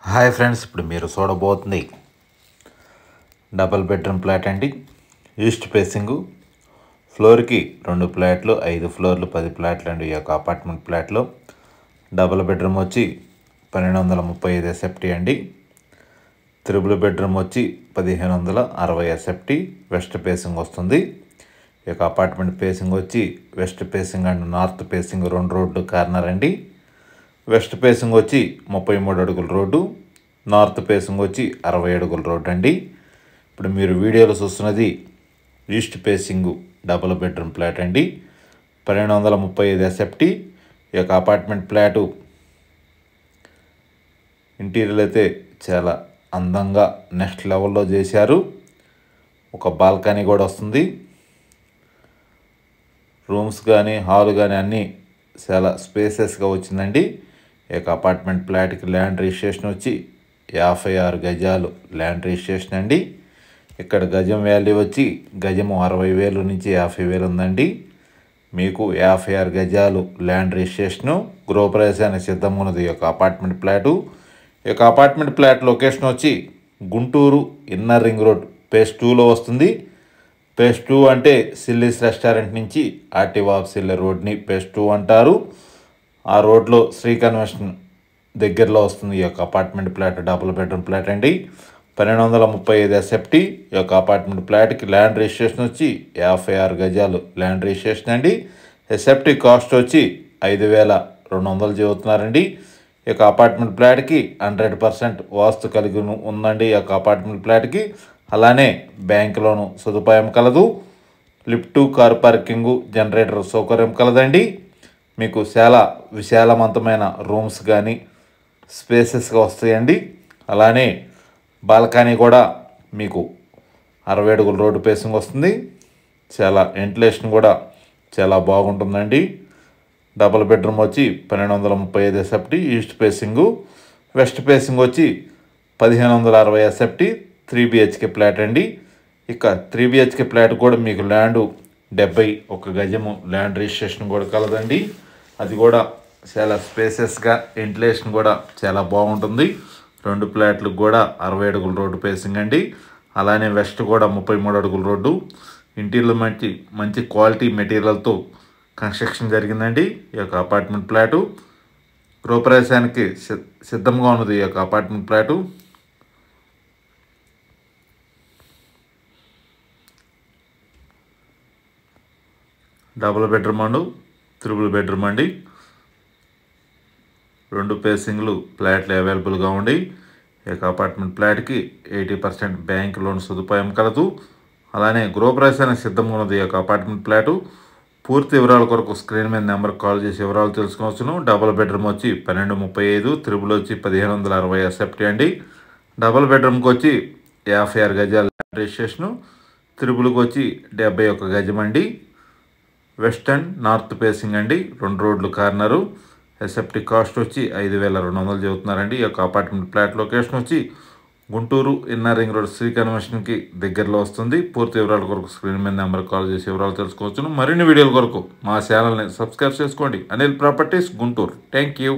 Hi friends, ఇప్పుడు మీరు చూడబోతుంది double bedroom flat అండి. ఈస్ట్ ఫేసింగు, ఫ్లోర్కి 2 ఫ్లాట్లు, 5 ఫ్లోర్లు, 10 ఫ్లాట్లు అండి. ఈ యొక్క అపార్ట్మెంట్ ఫ్లాట్లో డబుల్ బెడ్రూమ్ వచ్చి 1235 ఎస్ఎఫ్టీ అండి. త్రిబుల్ బెడ్రూమ్ వచ్చి 1560 ఎస్ఎఫ్టీ వెస్ట్ ఫేసింగ్ వస్తుంది. ఈ యొక్క అపార్ట్మెంట్ ఫేసింగ్ వచ్చి west facing and north facing 2 రోడ్లు కార్నర్ అండి. వెస్ట్ ఫేసింగ్ వచ్చి 33 అడుగుల రోడ్డు, నార్త్ ఫేసింగ్ వచ్చి 60 అడుగుల రోడ్డు అండి. ఇప్పుడు మీరు వీడియోలో చూస్తున్నది east facing double bedroom flat అండి. 1235 ఎస్ఎఫ్టీ. ఈ యొక్క అపార్ట్మెంట్ ఫ్లాటు ఇంటీరియర్ అయితే చాలా అందంగా నెక్స్ట్ లెవెల్లో చేశారు. ఒక బాల్కనీ కూడా వస్తుంది. రూమ్స్ కానీ హాల్ కానీ అన్నీ చాలా స్పేసెస్గా వచ్చిందండి. ఈ యొక్క అపార్ట్మెంట్ ఫ్లాట్కి ల్యాండ్ రిజిస్ట్రేషన్ వచ్చి 56 గజాలు ల్యాండ్ రిజిస్ట్రేషన్ అండి. ఇక్కడ గజం వాల్యూ వచ్చి గజము 60,000 నుంచి 50,000 ఉందండి. మీకు 56 గజాలు ల్యాండ్ రిజిస్ట్రేషను, గృహప్రవేశానికి సిద్ధంగా ఉన్నది ఈ యొక్క అపార్ట్మెంట్ ఫ్లాటు. ఈ యొక్క అపార్ట్మెంట్ ఫ్లాట్ లొకేషన్ వచ్చి Guntur inner ring road phase 2లో వస్తుంది. ఫేజ్ 2 అంటే సిల్లీస్ రెస్టారెంట్ నుంచి ఆర్టీఓ ఆఫీస్ రోడ్ని ఫేజ్ 2 అంటారు. ఆ రోడ్లో శ్రీ కన్వెన్షన్ దగ్గరలో వస్తుంది ఈ యొక్క apartment flat. Double bedroom flat అండి. 1235 ఎస్ఎఫ్టీ. ఈ యొక్క అపార్ట్మెంట్ ఫ్లాట్కి ల్యాండ్ రిజిస్ట్రేషన్ వచ్చి 56 గజాలు ల్యాండ్ రిజిస్ట్రేషన్ అండి. ఎస్ఎఫ్టీ కాస్ట్ వచ్చి 5,200 చెబుతున్నారండి. ఈ యొక్క అపార్ట్మెంట్ ఫ్లాట్కి 100% వాస్తు కలిగి ఉందండి. ఈ యొక్క అపార్ట్మెంట్ ఫ్లాట్కి అలానే బ్యాంక్ లోను సదుపాయం కలదు. లిఫ్ట్, కార్ పార్కింగు, జనరేటర్ సౌకర్యం కలదండి. మీకు చాలా విశాలవంతమైన రూమ్స్ కానీ స్పేసెస్గా వస్తాయండి. అలానే బాల్కనీ కూడా మీకు 60 అడుగుల రోడ్డు ఫేసింగ్ వస్తుంది. చాలా వెంటిలేషన్ కూడా చాలా బాగుంటుందండి. డబుల్ బెడ్రూమ్ వచ్చి 1235 SFT east facing. West facing వచ్చి 1560 ఎస్ఎఫ్టీ 3 BHK ఫ్లాట్ అండి. ఇక 3 BHK ఫ్లాట్ కూడా మీకు ల్యాండ్ 71 గజము ల్యాండ్ రిజిస్ట్రేషన్ కూడా కలదండి. అది కూడా చాలా స్పేసెస్గా, వెంటిలేషన్ కూడా చాలా బాగుంటుంది. 2 ఫ్లాట్లకు కూడా 60 అడుగుల రోడ్డు ఫేసింగ్ అండి. అలానే వెస్ట్ కూడా 33 అడుగుల రోడ్డు. ఇంటీరియర్ మంచి క్వాలిటీ మెటీరియల్తో కన్స్ట్రక్షన్ జరిగిందండి ఈ యొక్క అపార్ట్మెంట్ ఫ్లాటు. గృహప్రవేశానికి సిద్ధంగా ఉన్నది ఈ యొక్క apartment flat. Double bedroom and, triple bedroom అండి. 2 ఫేసింగ్లు ఫ్లాట్లు అవైలబుల్గా ఉండి ఈ యొక్క అపార్ట్మెంట్ ఫ్లాట్కి 80% బ్యాంక్ లోన్ సదుపాయం కలదు. అలానే గృహప్రవేశానికి సిద్ధంగా ఉన్నది ఈ యొక్క అపార్ట్మెంట్ ఫ్లాటు. పూర్తి వివరాల కొరకు స్క్రీన్ మీద నెంబర్కి కాల్ చేసి వివరాలు తెలుసుకోవచ్చును. డబుల్ బెడ్రూమ్ వచ్చి 1235, త్రిబుల్ వచ్చి 1560 ఎస్ఎఫ్టీ అండి. డబుల్ బెడ్రూమ్కి వచ్చి 56 గజాల రిజిస్ట్రేషను, త్రిబుల్కి వచ్చి 71 గజం అండి. వెస్టర్న్ నార్త్ ఫేసింగ్ అండి. 2 రోడ్లు కార్నరు. ఎస్ఎఫ్టీ కాస్ట్ వచ్చి 5,200 చెబుతున్నారండి. ఈ యొక్క అపార్ట్మెంట్ ఫ్లాట్ లొకేషన్ వచ్చి Guntur inner ring road Sri కన్వెన్షన్కి దగ్గరలో వస్తుంది. పూర్తి వివరాల కొరకు స్క్రీన్ మీద నెంబర్కి కాల్ చేసి వివరాలు తెలుసుకోవచ్చును. మరిన్ని వీడియోల కొరకు మా ఛానల్ని సబ్స్క్రైబ్ చేసుకోండి. Anil properties, Guntur. Thank you.